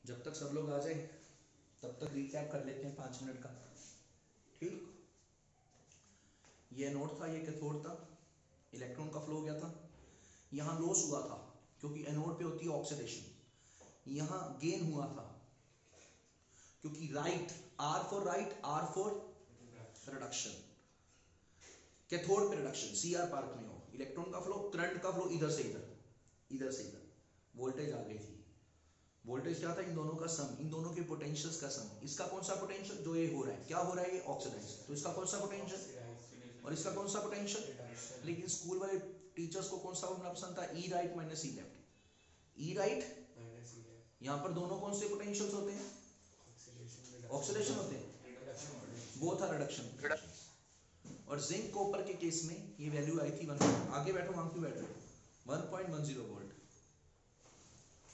जब तक सब लोग आ जाए तब तक रिकैप कर लेते हैं 5 मिनट का। ठीक, ये एनोड था, ये कैथोड था, इलेक्ट्रॉन का फ्लो हो गया था, यहाँ लॉस हुआ था क्योंकि एनोड पे होती है ऑक्सीडेशन, यहाँ गेन हुआ था क्योंकि right, R for right, R for reduction, cathode पे रिडक्शन, सी आर पार्क में हो, इलेक्ट्रॉन का फ्लो, करंट का फ्लो इधर से इधर, इधर से इधर, वोल्टेज आ गई थी। वोल्टेज क्या था? इन दोनों का सम, इन दोनों के पोटेंशियल्स का सम। इसका कौन सा पोटेंशियल? जो ये हो रहा है, क्या हो रहा है? ये ऑक्सीडाइज। तो इसका कौन सा पोटेंशियल और इसका कौन सा पोटेंशियल? लेकिन स्कूल वाले टीचर्स को कौन सा फॉर्मूला पसंद था? ई राइट माइनस ई लेफ्ट। ई राइट, यहाँ पर दोनों कौन से पोटेंशियल्स होते हैं? ऑक्सीडेशन होते हैं, वो था रिडक्शन। और जिंक कॉपर के केस में ये वैल्यू आई थी 1, आगे बैठो, वहां क्यों बैठ रहे हो, 1.10 वोल्ट।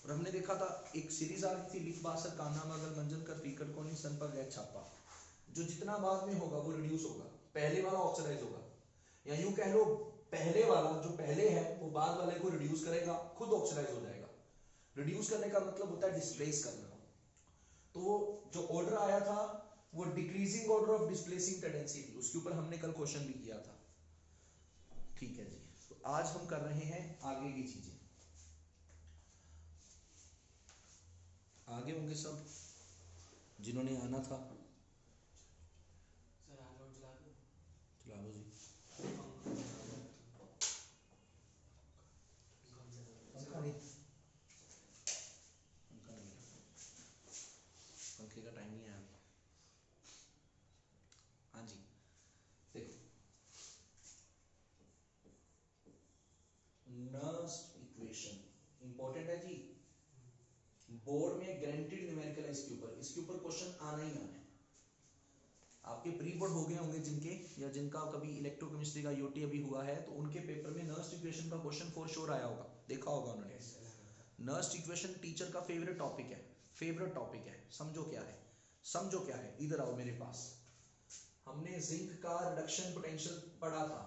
और हमने देखा था एक सीरीज आ रही थी, लिख बासर कान्हा मगल मंजन कर फीकर कोनी सन पर गैस छापा, जो जितना बाद में होगा वो रिड्यूस होगा, पहले वाला ऑक्सीडाइज होगा, या यूं कह लो पहले वाला जो पहले है वो बाद वाले को रिड्यूस करेगा, खुद ऑक्सीडाइज हो जाएगा। रिड्यूस करने का मतलब होता है डिस्प्लेस करना। तो जो ऑर्डर आया था वो decreasing order of displacing tendency थी, उसके ऊपर हमने कल क्वेश्चन भी किया था। ठीक है जी, तो आज हम कर रहे हैं आगे की चीजें। आगे होंगे सब जिन्होंने आना था। चला लो जी। पंखे का टाइम नहीं आया। हाँ जी, देखो नर्स्ट इक्वेशन इंपॉर्टेंट है जी, बोर्ड में गारंटीड न्यूमेरिकल है इसके ऊपर क्वेश्चन आना ही आना है। आपके प्री बोर्ड हो गए होंगे जिनके, या जिनका कभी इलेक्ट्रोकेमिस्ट्री का यूटी अभी हुआ है, तो उनके पेपर में नर्स्ट इक्वेशन का क्वेश्चन फॉर श्योर आया होगा, देखा होगा उन्होंने। नर्स्ट इक्वेशन टीचर का फेवरेट टॉपिक है, फेवरेट टॉपिक है। समझो क्या है, समझो क्या है, इधर आओ मेरे पास। हमने जिंक का रिडक्शन पोटेंशियल पढ़ा था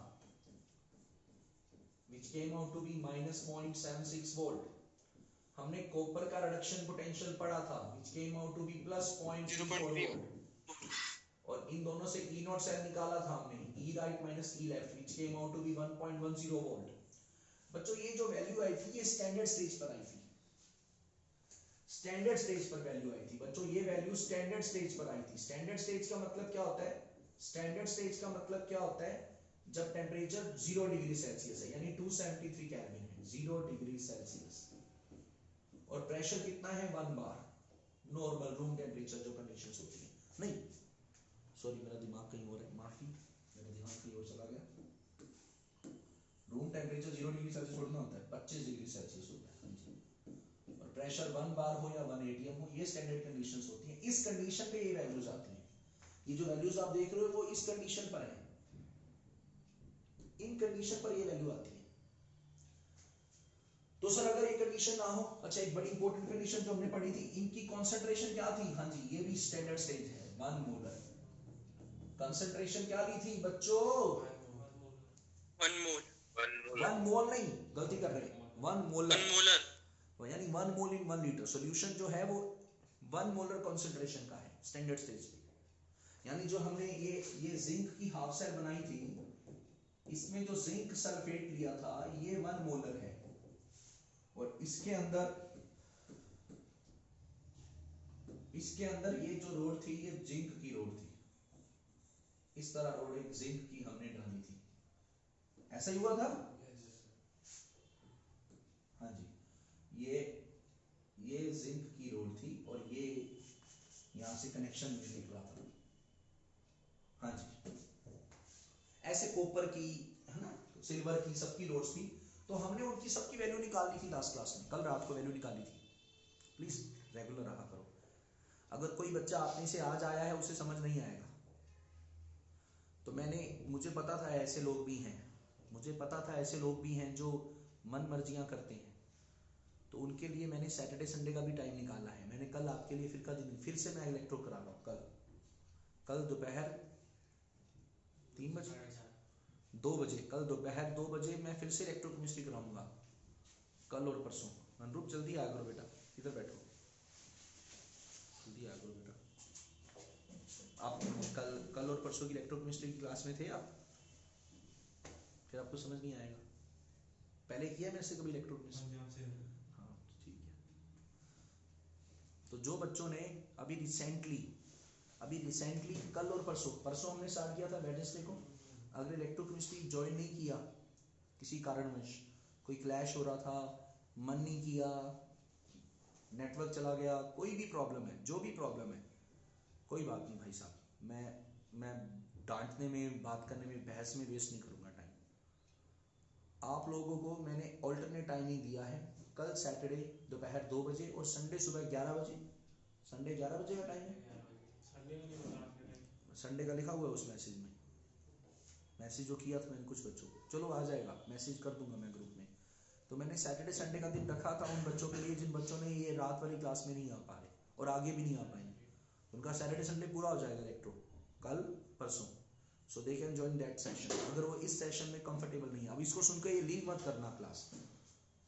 which came out to be minus 0.76 volt। हमने कॉपर का रिडक्शन पोटेंशियल पढ़ा था which came out to be plus 0.34 volt। और इन दोनों से E नॉट सेल निकाला था हमने, E right minus E left which came out to be 1.10 volt. बच्चों ये जो वैल्यू आई थी ये स्टैंडर्ड स्टेज पर आई थी, स्टैंडर्ड स्टेज पर वैल्यू आई थी बच्चों, ये वैल्यू स्टैंडर्ड स्टेज पर आई थी। स्टैंडर्ड स्टेज का मतलब क्या होता है? स्टैंडर्ड स्टेज का मतलब क्या होता है? जब टेम्परेचर 0 डिग्री सेल्सियस है, यानी 273 केल्विन है, 0 डिग्री सेल्सियस, और प्रेशर कितना है? 1 बार, नॉर्मल रूम टेम्परेचर जो कंडीशंस होती है। नहीं सॉरी, मेरा दिमाग कहीं और है, माफी, मेरा दिमाग कहीं और चला गया। रूम टेम्परेचर 0 डिग्री सेल्सियस थोड़ी ना होता है, 25 डिग्री सेल्सियस होता है। और प्रेशर 1 बार हो या 1 atm हो, ये स्टैंडर्ड कंडीशंस होती हैं। इस कंडीशन पे ये वैल्यूज आती हैं। ये जो वैल्यूज आप देख रहे हो वो इस कंडीशन पर है, इन कंडीशन पर ये वैल्यू आती है। तो सर अगर ये कंडीशन ना हो, अच्छा एक बड़ी इंपॉर्टेंट कंडीशन जो हमने पढ़ी थी, इनकी कॉन्सेंट्रेशन क्या थी? हाँ जी, ये भी स्टैंडर्ड स्टेज है, 1 मोलर। कंसंट्रेशन क्या ली थी बच्चों? 1 मोल। 1 मोल नहीं, गलती कर रहे हैं, 1 मोलर, यानी 1 मोल इन 1 लीटर। सॉल्यूशन जो है वो 1 मोलर कॉन्सेंट्रेशन का है स्टैंडर्ड स्टेज पे। यानी जो हमने ये जिंक की हाफ सेल बनाई थी, इसमें जो जिंक सल्फेट लिया था ये 1 मोलर है, और इसके अंदर ये जो रोड थी ये जिंक की रोड थी, इस तरह रोड एक जिंक की हमने डाली थी, ऐसा ही हुआ था। हाँ जी, ये जिंक की रोड थी और ये यहां से कनेक्शन भी निकला था। हाँ जी, ऐसे कॉपर की, है ना, सिल्वर की, सबकी रोड्स थी। तो हमने उनकी सबकी वैल्यू निकाली थी लास्ट क्लास में, कल रात को वैल्यू निकाली थी। प्लीज रेगुलर रहा करो। अगर कोई बच्चा आपने से आज आया है उसे समझ नहीं आएगा, तो मुझे पता था ऐसे लोग भी हैं, मुझे पता था ऐसे लोग भी हैं जो मन मर्जियां करते हैं, तो उनके लिए मैंने सैटरडे संडे का भी टाइम निकाला है। मैंने कल आपके लिए फिर से मैं इलेक्ट्रो करा रहा हूँ, कल दोपहर 3 बजे, 2 बजे, कल दोपहर 2 बजे मैं फिर से इलेक्ट्रोकेमिस्ट्री कराऊंगा, कल और परसों। अनुरूप जल्दी आ करो बेटा, इधर बैठो। जल्दी आ जाओ बेटा। आप कल और परसों की इलेक्ट्रोकेमिस्ट्री की क्लास में थे आप? फिर आपको समझ नहीं आएगा। पहले किया मेरे से कभी इलेक्ट्रोकेमिस्ट्री? हाँ ठीक है। तो जो बच्चों ने अभी रिसेंटली कल और परसों हमने स्टार्ट किया था वेडनेसडे को, अगर इलेक्ट्रोकेमिस्ट्री ज्वाइन नहीं किया किसी कारणवश, कोई क्लैश हो रहा था, मन नहीं किया, नेटवर्क चला गया, कोई भी प्रॉब्लम है, जो भी प्रॉब्लम है, कोई बात नहीं भाई साहब, मैं डांटने में, बात करने में, बहस में वेस्ट नहीं करूंगा टाइम। आप लोगों को मैंने ऑल्टरनेट टाइमिंग दिया है, कल सैटरडे दोपहर 2 बजे और संडे सुबह 11 बजे। संडे 11 बजे का टाइम है, संडे का लिखा हुआ है उस मैसेज में, मैसेज जो किया था मैंने कुछ बच्चों को, चलो आ जाएगा, मैसेज कर दूंगा मैं ग्रुप में। तो मैंने सैटरडे संडे का दिन रखा था उन बच्चों के लिए जिन बच्चों ने ये रात वाली क्लास में नहीं आ पा रहे और आगे भी नहीं आ पाएंगे, उनका सैटरडे संडे पूरा हो जाएगा इलेक्ट्रो कल परसों, so they can join that session. अगर वो इस सेशन में कंफर्टेबल नहीं है, अब इसको सुनकर ये लीव मत करना क्लास,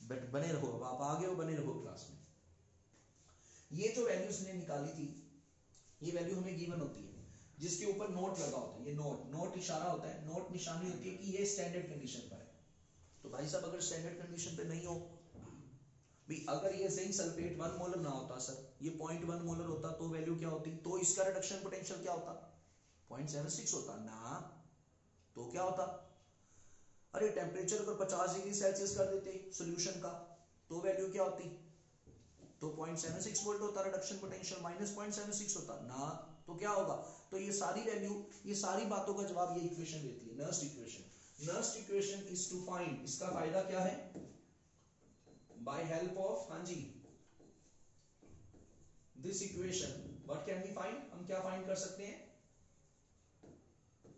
बट बने रहो, अब आप आगे हो, बने रहो क्लास में। ये जो वैल्यूज ने निकाली थी, ये वैल्यू हमें गिवन होती है, जिसके ऊपर नोट लगा होता है, ये नोट इशारा होता है, नोट निशानी होती है कि ये स्टैंडर्ड कंडीशन पर है। तो भाई साहब अगर स्टैंडर्ड कंडीशन पे नहीं हो भी, अगर ये जिंक सल्फेट 1 मोलर ना होता सर, ये 0.1 मोलर होता तो वैल्यू क्या होती? तो इसका रिडक्शन पोटेंशियल क्या होता? 0.76 होता ना, तो क्या होता? अरे टेम्परेचर अगर 50 डिग्री सेल्सियस कर देते सॉल्यूशन का, तो वैल्यू क्या होती? तो 0.76 वोल्ट होता रिडक्शन पोटेंशियल, माइनस 0.76 होता ना, तो क्या होगा? तो ये सारी वैल्यू, ये सारी बातों का जवाब ये इक्वेशन देती है, Nernst equation. Nernst equation is to find, इसका फायदा क्या है? बाय हेल्प ऑफ, हाँ जी, this equation what can we find, हम क्या फाइंड कर सकते हैं?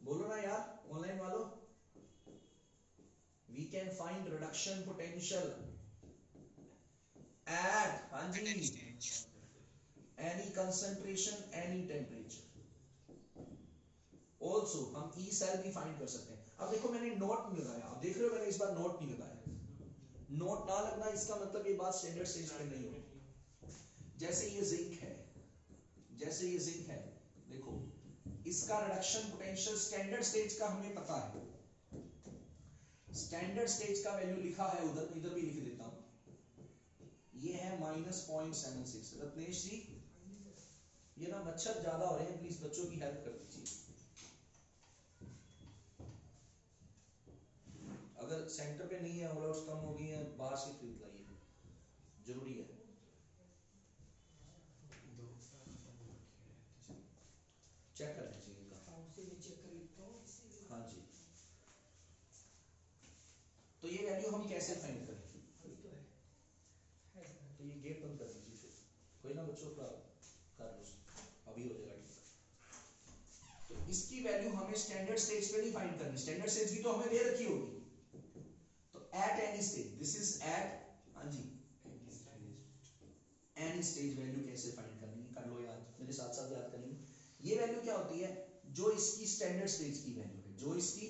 बोलो ना यार ऑनलाइन वालों, we can find reduction potential at, हाँ जी, any concentration, any temperature. Also हम ई सेल भी फाइंड कर सकते हैं। अब देखो मैंने नोट नहीं लगाया, आप देख रहे हो मैंने इस बार नोट नहीं लगाया। नोट ना लगना इसका मतलब ये बात स्टैंडर्ड स्टेज पे नहीं होगी। जैसे ये जिंक है, जैसे ये जिंक है, देखो इसका रिडक्शन पोटेंशियल स्टैंडर्ड स्टेज का हमें पता है, स्टैंडर्ड स्टेज का वैल्यू लिखा है उधर, इधर भी लिख देता हूं, ये है -0.76। रत्नेश जी ये ना मच्छर ज्यादा हो रहे हैं, प्लीज बच्चों की हेल्प कर दीजिए। अगर सेंटर पे नहीं है, ऑल आउट्स कम हो गई हैं, बाहर से खरीद लाइए, जरूरी है। चेक कर लीजिए हाँ जी। तो ये वैल्यू हम कैसे फाइंड करें? तो ये गेट बंद कर दीजिए फिर, कोई ना बच्चों का कर लो, अभी हो जाएगा ठीक। तो इसकी वैल्यू हमें स्टैंडर्ड स्टेज पे नहीं फाइंड करनी, स्टैंडर्ड स्टेज की तो हमें दे रखी होगी। तो at any stage, this is at, हाँ जी, एनी स्टेज वैल्यू कैसे फाइंड करनी है, कर लो याद, मेरे साथ साथ याद करेंगे। ये वैल्यू क्या होती है? जो इसकी स्टैंडर्ड स्टेज की वैल्यू है, जो इसकी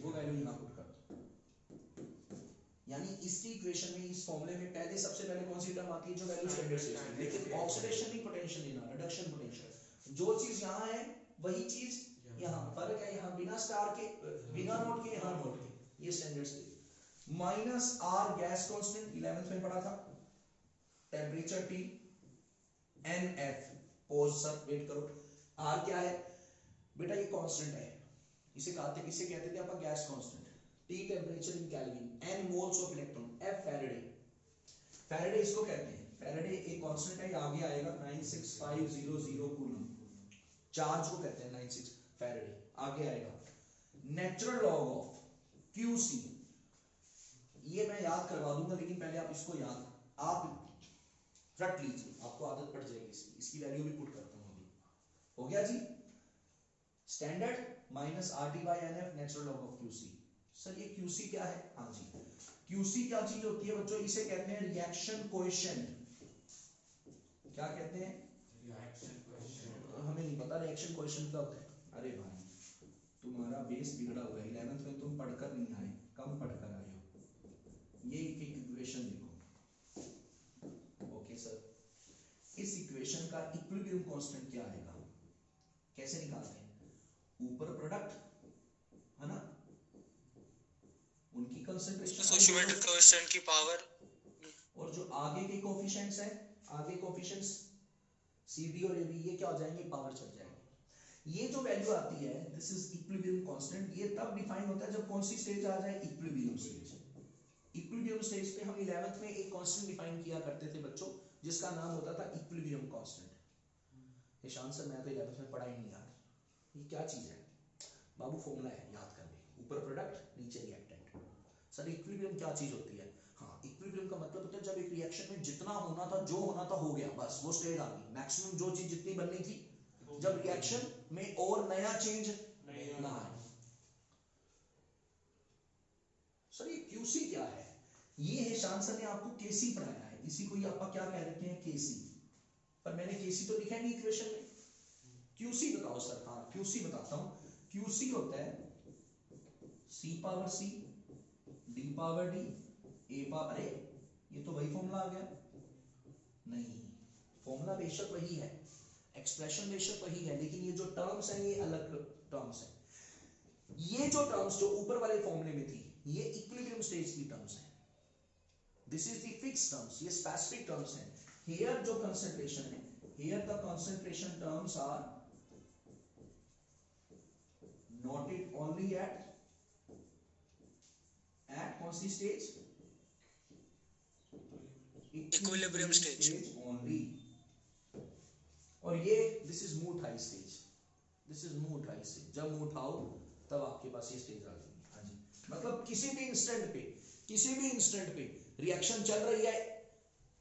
वो वैल्यू यहां पुट कर दो। यानी इसकी इक्वेशन में, इस फॉर्मूले में पहले, सबसे पहले कौन सी टर्म आती है? जो वैल्यू स्टैंडर्ड स्टेज की, लेकिन ऑक्सीडेशन नहीं पोटेंशियल लेना, रिडक्शन पोटेंशियल। जो चीज यहां है वही चीज यहां, फर्क है यहां बिना स्टार के, बिना नोट के, यहां नोट के, ये standard stage. Minus R gas constant 11th में पढ़ा था, temperature T, NF, pause sir wait करो, R क्या है बेटा? ये कांस्टेंट है, इसे कहते थे अपन gas constant. T temperature in kelvin, N moles of electron, F Faraday, Faraday इसको कहते हैं, फैराडे एक कांस्टेंट है, आगे आएगा 96500 कूलम, चार्ज को कहते हैं 96 फैराडे, आगे आएगा। नेचुरल लॉग ऑफ QC, ये मैं याद करवा दूंगा, लेकिन पहले आप इसको याद, आप रट लीजिए, आपको आदत पड़ जाएगी इसकी, इसकी वैल्यू भी पुट करता हूं अभी। हो गया जी? Standard minus RT/NF, natural log of QC। Sir ये QC क्या है? हाँ जी, QC क्या चीज होती है बच्चों? इसे कहते हैं रिएक्शन कोएफिशिएंट। क्या कहते हैं? Reaction coefficient. हमें नहीं पता रिएक्शन कोएफिशिएंट क्या होता है। अरे भाई तुम्हारा बेस बिगड़ा हुआ है, 11th में तुम पढ़कर नहीं आए, कम पढ़कर आए हो। ये एक इक्वेशन देखो, ओके सर, इस इक्वेशन का इक्विलिब्रियम कांस्टेंट क्या आएगा, कैसे निकालते हैं, ऊपर प्रोडक्ट है ना, उनकी कंसंट्रेशन सोशियोमेट्रिक कोएफिशिएंट की पावर, और जो आगे के कोएफिशिएंट्स हैं, आगे कोएफिशिएंट्स CD और AB, ये क्या हो जाएंगे, पावर चढ़ जाएंगे। ये जो वैल्यू आती है, दिस इज इक्विलिब्रियम कांस्टेंट, ये तब डिफाइन होता है जब कौन सी स्टेज आ जाए, इक्विलिब्रियम स्टेज। इक्विलिब्रियम स्टेज पे हम 11th में एक कांस्टेंट डिफाइन किया करते थे बच्चों, जिसका नाम होता था इक्विलिब्रियम कांस्टेंट। ईशान सर मैं तो 11th में पढ़ा ही नहीं यार, ये क्या चीज है बाबू, फॉर्मूला है याद कर ले, ऊपर प्रोडक्ट नीचे रिएक्टेंट। सर इक्विलिब्रियम क्या चीज होती है, हाँ इक्विलिब्रियम का मतलब होता है जब एक रिएक्शन में जितना होना था, जो होना था हो गया, बस वो स्टेज आ गई, मैक्सिमम जो चीज जितनी बननी थी, जब रिएक्शन में और नया चेंज ना आए। सर ये QC क्या है, ये है शान सर ने आपको KC पढ़ाया है, इसी को ही आप क्या कह देते हैं, KC, पर मैंने KC तो लिखा नहीं इक्वेशन में, QC बताओ सर। हाँ QC बताता हूं, QC होता है C power C D power D A power, अरे ये तो वही फॉर्मूला आ गया, नहीं फॉर्मूला बेशक वही है, एक्सप्रेशन बेशक वही है, लेकिन ये जो टर्म्स हैं ये अलग टर्म्स हैं। ये जो टर्म्स जो ऊपर वाले फॉर्मूले में थी, ये इक्विलिब्रियम स्टेज की टर्म्स हैं, this is the fixed terms, ये स्पेसिफिक टर्म्स हैं। हियर जो कंसंट्रेशन है, here the concentration terms are noted only at कौन सी स्टेज, इक्विलिब्रियम स्टेज ओनली। और ये this is mood high stage, this is mood high stage, जब mood उठाओ तब आपके पास ये स्टेज आ जाएगी। हाँ जी, मतलब किसी भी इंस्टेंट पे रिएक्शन चल रही है,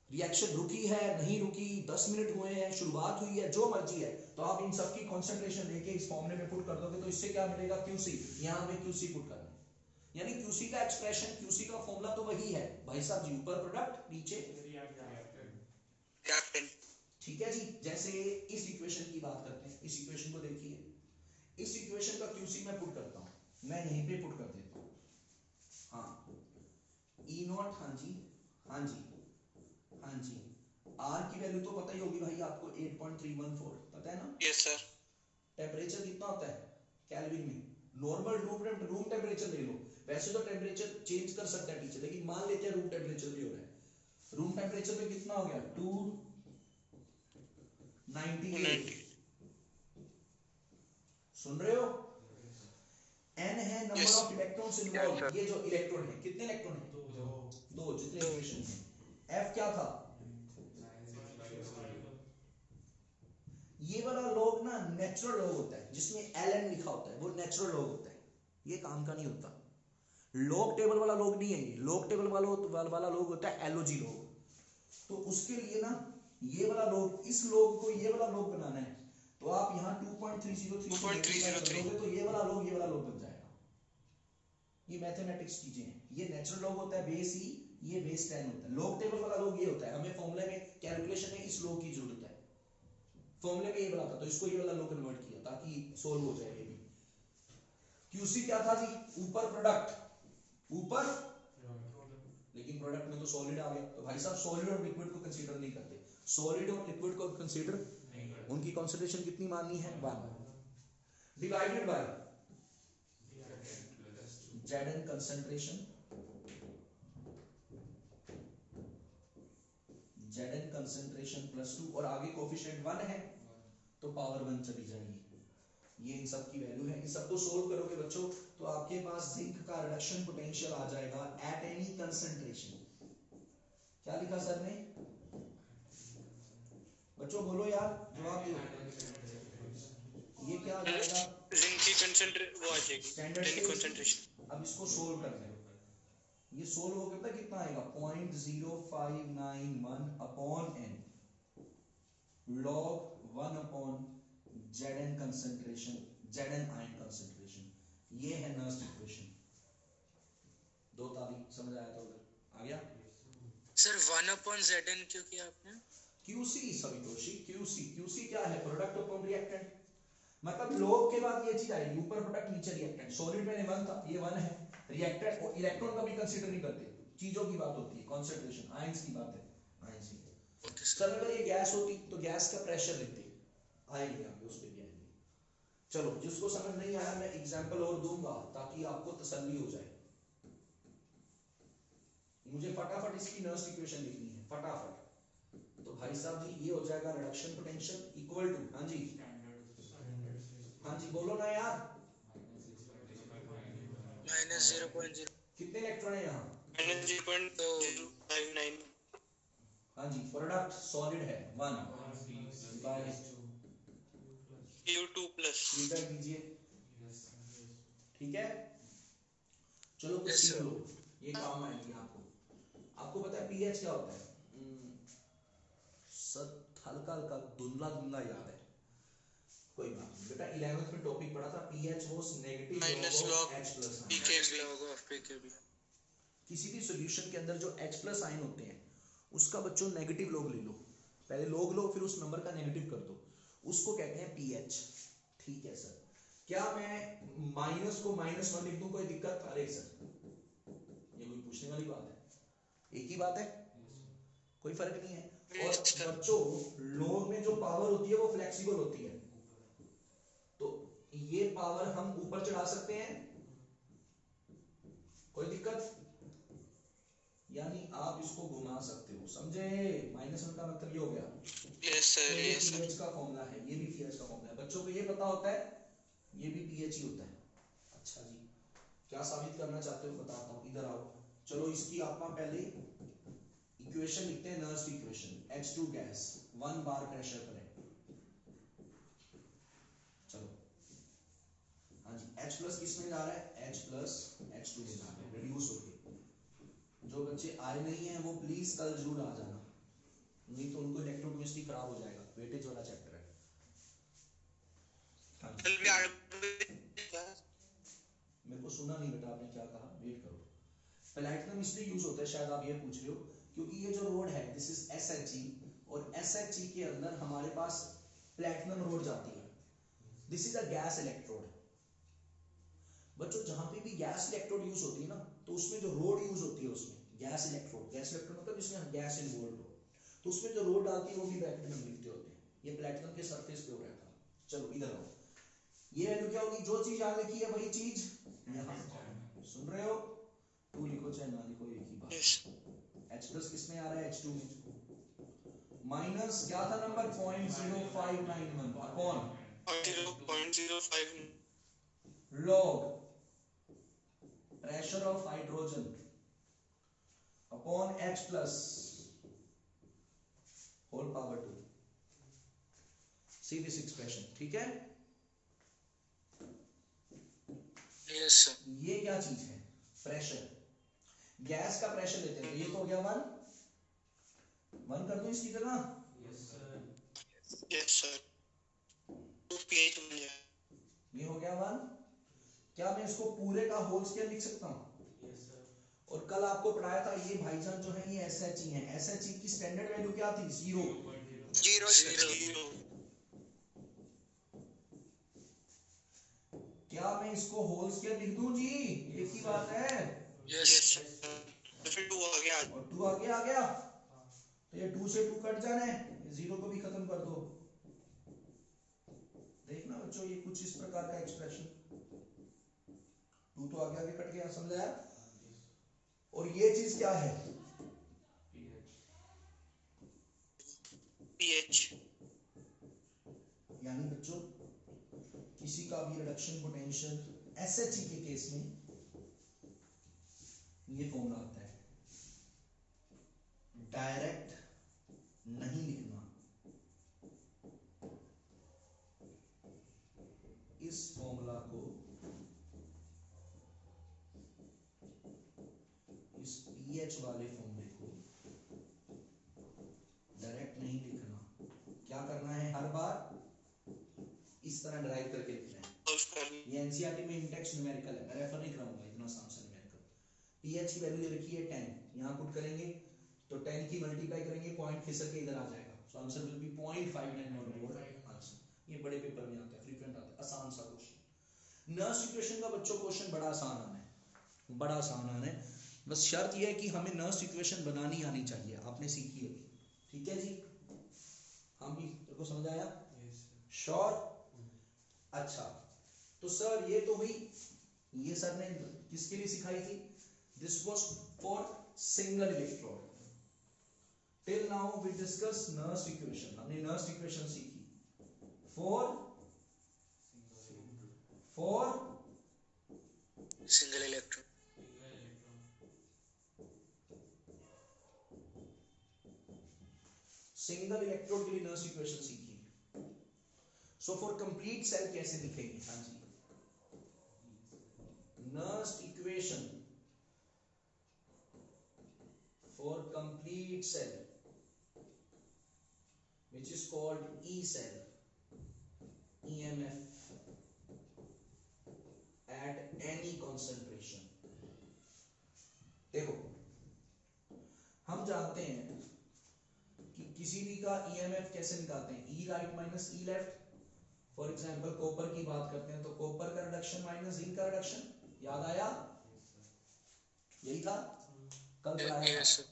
रिएक्शन रुकी है नहीं रुकी, 10 मिनट हुए हैं, शुरुआत हुई है, जो मर्जी है, तो आप इन सब की कॉन्सेंट्रेशन लेके इस फॉर्मूले में पुट कर दोगे, तो इससे क्या मिलेगा, QC। यहां पे QC पुट करना है, यानी QC का एक्सप्रेशन, QC का फॉर्मूला तो वही है भाई साहब जी, ऊपर प्रोडक्ट नीचे रिएक्टेंट। ठीक है जी। जैसे इस इक्वेशन की बात करते हैं, इस इक्वेशन को देखिए, इस इक्वेशन का QC मैं पुट करता हूं, मैं यहीं पे पुट कर देता हूं, हाँ E0, हाँ जी हाँ जी हाँ जी, R की वैल्यू तो पता ही होगी भाई आपको, 8.314 पता है ना। Yes sir. टेम्परेचर कितना होता है केल्विन में, नॉर्मल रूम टेम्परेचर ले लो, वैसे तो टेम्परेचर चेंज कर सकता है टीचर, लेकिन मान लेते हैं रूम टेम्परेचर भी हो रहा है, रूम टेम्परेचर पे कितना हो गया, 298, सुन रहे हो, N है नंबर ऑफ इलेक्ट्रॉन्स इन्वॉल्व, ये जो इलेक्ट्रॉन है, कितने इलेक्ट्रॉन है, दो, जितने इक्वेशन है। F क्या था, ये वाला लॉग ना नेचुरल लॉग होता है, जिसमें ln लिखा होता है, वो नेचुरल लॉग होता है, ये काम का नहीं होता। लॉग टेबल वाला लॉग नहीं है, ये लॉग टेबल वाला लॉग होता है LOG लॉग। तो उसके लिए ना ये वाला लॉग, इस लॉग को ये वाला लॉग बनाना है, तो आप यहाँ 2.303 तो ये वाला लॉग बन जाएगा। ये मैथमेटिक्स चीजें हैं, ये नेचुरल लॉग होता है बेस E, ये बेस 10 होता है। लॉग टेबल वाला लॉग ये होता है, हमें फॉर्मूले में कैलकुलेशन में इस लॉग की जरूरत है, फॉर्मूले में ये बना था, तो इसको ये वाला लॉग कन्वर्ट किया ताकि सोल्व हो जाए ये भी। QC क्या था जी, ऊपर प्रोडक्ट, ऊपर, लेकिन प्रोडक्ट में तो सॉलिड आ गया, तो भाई साहब सॉलिड और लिक्विड को कंसीडर नहीं करते, सॉलिड और लिक्विड को कंसीडर, उनकी कंसंट्रेशन कितनी माननी है, 1 divided by Zn concentration, Zn concentration plus 2, और आगे कोएफिशिएंट 1 है तो पावर 1 चली जाएगी। ये इन सब की वैल्यू है, इन सब को सोल्व करोगे बच्चों तो आपके पास जिंक का रिडक्शन पोटेंशियल आ जाएगा एट एनी कंसंट्रेशन। क्या लिखा सर ने, बच्चों बोलो यार, जवाब दो, ये क्या आ जाएगा, जिंक की कंसंट्रेशन वो आ जाएगी, स्टैंडर्ड कंसंट्रेशन। अब इसको सोल्व करते हैं, ये सोल्व हो गया कितना आएगा, 0.0591 upon n log 1 upon Zn concentration, Zn ion concentration, ये है नर्स्ट इक्वेशन। 2 तारीख समझ आया तो उधर आ गया सर 1 अपॉन Zn क्यों किया आपने, QC सवितोषी, QC क्या है, प्रोडक्ट अपॉन रिएक्टेंट, मतलब log के बाद ये चीज आएगी, ऊपर प्रोडक्ट नीचे रिएक्टेंट, सॉलिड में 1 था, ये 1 है, रिएक्टेंट और इलेक्ट्रॉन का भी कंसीडर नहीं करते, चीजों की बात होती है, कंसंट्रेशन आयंस की बात है, आयंस की। सर अगर ये गैस होती तो गैस का प्रेशर लेते, आएंगे आगे, उस पर भी आएंगे। चलो, जिसको समझ नहीं आया मैं एग्जाम्पल और दूंगा ताकि आपको तसल्ली हो जाए। मुझे फटाफट इसकी नर्स इक्वेशन लिखनी है फटाफट। तो भाई साहब जी ये हो जाएगा रिडक्शन पोटेंशियल इक्वल टू, हाँ जी हाँ जी बोलो ना यार, -0.0 कितने इलेक्ट्रॉन है यहाँ? -0.059 हाँ जी, प्रोडक्ट सॉलिड है 1 बाय U2 प्लस। फीडबैक दीजिए, ठीक है। चलो कुछ Yes, सीख sir. लो, ये काम आएगी आपको। आपको पता है पीएच क्या होता है? सर हल्का हल्का धुंधला धुंधला याद है, कोई बात नहीं बेटा, 11th में टॉपिक पढ़ा था pH was negative log of H plus PKB। किसी भी सॉल्यूशन के अंदर जो H प्लस आयन होते हैं उसका बच्चों नेगेटिव लॉग ले लो, पहले लॉग लो फिर उस नंबर का नेगेटिव कर दो, उसको कहते हैं पीएच। ठीक है सर, क्या मैं माइनस को -1 लिख दूं, कोई दिक्कत? अरे सर ये कोई पूछने वाली बात है, एक ही बात है, कोई फर्क नहीं है। और बच्चों लॉग में जो पावर होती है वो फ्लेक्सिबल होती है, तो ये पावर हम ऊपर चढ़ा सकते हैं, कोई दिक्कत? यानी आप इसको घुमा सकते हो, समझे? -1 का मतलब ये हो गया। यस सर, तो ये यस सर। पीएच का फॉर्मूला है, ये भी पीएच का फॉर्मूला है, बच्चों को ये पता होता है, ये भी पीएच ही होता है। अच्छा जी, क्या साबित करना चाहते हो बताता हूं, इधर आओ। चलो इसकी आप पहले इक्वेशन लिखते हैं, नर्स इक्वेशन, H2 गैस 1 बार प्रेशर पर है। चलो हाँ जी, H प्लस किस में जा रहा है? H प्लस H2 में जा रहा है, रिड्यूस होके। जो बच्चे आए नहीं हैं वो प्लीज कल जरूर आ जाना, नहीं तो उनको इलेक्ट्रोकेमिस्ट्री खराब हो जाएगा, वेटेज वाला चैप्टर है। हाँ जी, कल भी आ मेरे को सुना नहीं बेटा आपने क्या कहा, वेट करो। प्लैटिनम इसलिए यूज होता है, शायद आप ये पूछ रहे हो, क्योंकि ये जो रोड है दिस इज SHE, और SHE के अंदर हमारे पास प्लैटिनम रोड जाती है, this is a gas electrode. बच्चों जहां पे भी गैस इलेक्ट्रोड यूज होती है ना, तो उसमें जो रोड यूज होती है उसमें गैस इलेक्ट्रोड, गैस इलेक्ट्रोड मतलब जिसमें गैस इन्वॉल्व हो, तो उसमें जो रोड डालती है वो भी प्लैटिनम लिखते होते हैं, ये प्लैटिनम के सरफेस पे हो रहता है। चलो इधर आओ, ये वैल्यू क्या होगी? जो चीज याद रखी है वही चीज यहाँ सुन रहे हो, टू लिखो चाहे ना लिखो एक ही बात। H प्लस किस में आ रहा है? H2 में। माइनस क्या था number? 0.0591 upon 0.05 log pressure of hydrogen upon H plus whole power 2। See this expression, ठीक है? Yes sir. ये क्या चीज है? प्रेशर, गैस का प्रेशर लेते हैं, तो ये तो हो गया 1 कर दूं इसकी जगह? यस सर, तो pH बन जाए। ये हो गया 1। क्या मैं इसको पूरे का होल स्क्वायर लिख सकता हूँ? और कल आपको पढ़ाया था ये भाईजान जो है ये SHE है, SHE की स्टैंडर्ड वैल्यू क्या थी? 0। 0। क्या मैं इसको होल स्क्वायर लिख दूं जी? एक ही बात है। यस सर, फिर 2 आ गया। और 2 आगे आ गया, तो ये 2 से 2 कट जाना है, 0 को भी खत्म कर दो। देखना बच्चों ये कुछ इस प्रकार का एक्सप्रेशन, 2 तो आगे आगे कट गया, समझाया? और ये चीज क्या है? pH। यानी बच्चों किसी का भी रिडक्शन पोटेंशियल SHE के केस में ये फॉर्मूला आता है, डायरेक्ट नहीं लिखना, इस फॉर्मूला को इस pH वाले फॉर्मूले को डायरेक्ट नहीं लिखना, क्या करना है? हर बार इस तरह ड्राइव करके लिखना है। ये एनसीईआरटी में इंडेक्स न्यूमेरिकल है, मैं रेफर नहीं कराऊंगा, इतना आसान सा न्यूमेरिकल। pH की वैल्यू दे रखी है 10, यहां पुट करेंगे तो 10 की मल्टीप्लाई करेंगे, पॉइंट खिसक के इधर आ जाएगा, सो आंसर विल बी 0.59 और मोर आंसर। ये बड़े पेपर में आता है, फ्रीक्वेंट आता है, आसान सा क्वेश्चन। नर्स इक्वेशन का बच्चों क्वेश्चन बड़ा आसान आना है, बड़ा आसान आना है, बस शर्त यह है कि हमें नर्स इक्वेशन बनानी आनी चाहिए, आपने सीखी होगी, ठीक है जी? हाँ भी तेरे को समझ आया? श्योर? अच्छा, तो सर ये तो हुई, ये सर ने किसके लिए सिखाई थी? This was for single electrode. Till now we discuss Nernst equation. हमने नर्स इक्वेशन सीखी for single electron. Single electrode के लिए नर्स इक्वेशन सीखी. सो फॉर कंप्लीट सेल कैसे लिखेंगे? हाँ जी, Nernst equation for complete cell which is called E cell, EMF at any concentration. देखो, हम जानते हैं कि किसी भी का EMF कैसे निकालते हैं? E right minus E left. For example copper की बात करते हैं तो कॉपर का रिडक्शन माइनस जिंक का रिडक्शन. याद आया? यही था, कल पढ़ाया था.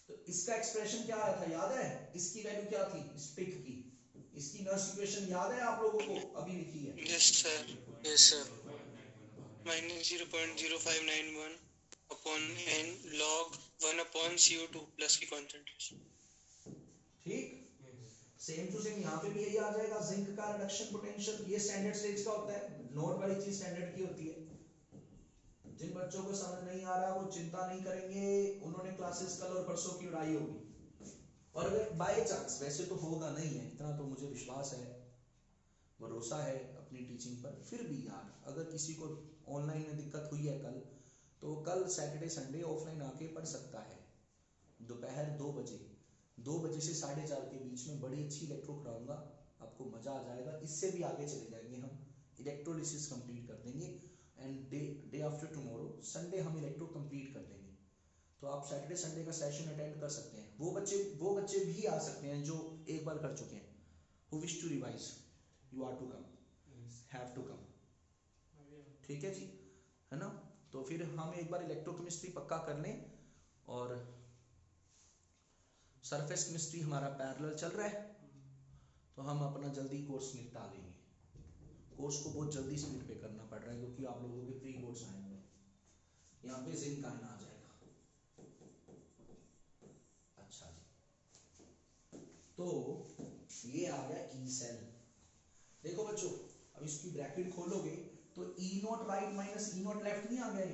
तो इसका एक्सप्रेशन क्या आया था, याद है? इसकी वैल्यू क्या थी इस पिक की? इसकी नर्स इक्वेशन याद है आप लोगों को? अभी लिखी है. Yes sir, yes sir. -0.0591 upon n log 1 upon CO2 plus की कंसंट्रेशन. ठीक, सेम टू सेम यहाँ पे भी यही आ जाएगा. जिंक का रिडक्शन पोटेंशियल, ये स्टैंडर्ड स्टेज का होता है. नोट वाली चीज स्टैंडर्ड की होती है. जिन बच्चों को समझ नहीं आ रहा वो चिंता नहीं करेंगे, उन्होंने क्लासेस कल और परसों की उड़ाई होगी. और अगर बाय चांस, वैसे तो होगा नहीं है इतना तो मुझे विश्वास है, भरोसा है अपनी टीचिंग पर, फिर भी यार अगर किसी को ऑनलाइन में दिक्कत हुई है कल, तो कल सैटरडे संडे ऑफलाइन आके पढ़ सकता है. दोपहर 2 बजे, 2 बजे से 4:30 के बीच में बड़ी अच्छी इलेक्ट्रो कराऊंगा, आपको मजा आ जाएगा. इससे भी आगे चले जाएंगे हम, इलेक्ट्रोलिसिस कंप्लीट कर देंगे. And day after tomorrow Sunday हम इलेक्ट्रो कंप्लीट कर देंगे. तो आप सैटरडे संडे का सेशन अटेंड कर सकते हैं. वो बच्चे भी आ सकते हैं जो एक बार कर चुके हैं. Who wish to revise, you are to come, have to come. ठीक है जी, है ना? तो फिर हम एक बार इलेक्ट्रोकेमिस्ट्री पक्का कर लें. और सरफेस केमिस्ट्री हमारा पैरेलल चल रहा है, तो हम अपना जल्दी कोर्स निपटा लेंगे. कोर्स को बहुत जल्दी स्पीड पे करना पड़ रहा है क्योंकि आप लोगों के प्री बोर्ड्स आए हुए हैं. यहाँ पे जिंक आयन आ जाएगा. अच्छा जी, तो ये आ गया ई सेल. देखो बच्चों, अब इसकी ब्रैकेट खोलोगे तो E not right minus E not left नहीं आ गया?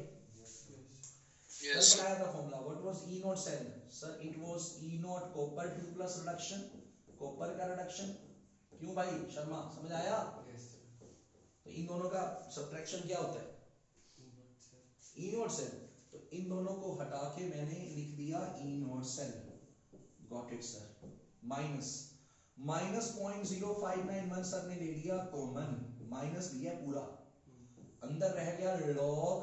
कल पढ़ाया था formula. What was E not cell? Sir it was E not copper 2 plus reduction, copper का रिडक्शन. क्यों भाई शर्मा, समझ आया? तो इन दोनों का सब्ट्रैक्शन क्या होता है? E not cell. तो इन दोनों को हटा के मैंने लिख दिया E not cell. Got it sir. Minus -0.0591 sir ने ले लिया कॉमन, माइनस लिया पूरा, अंदर रह गया log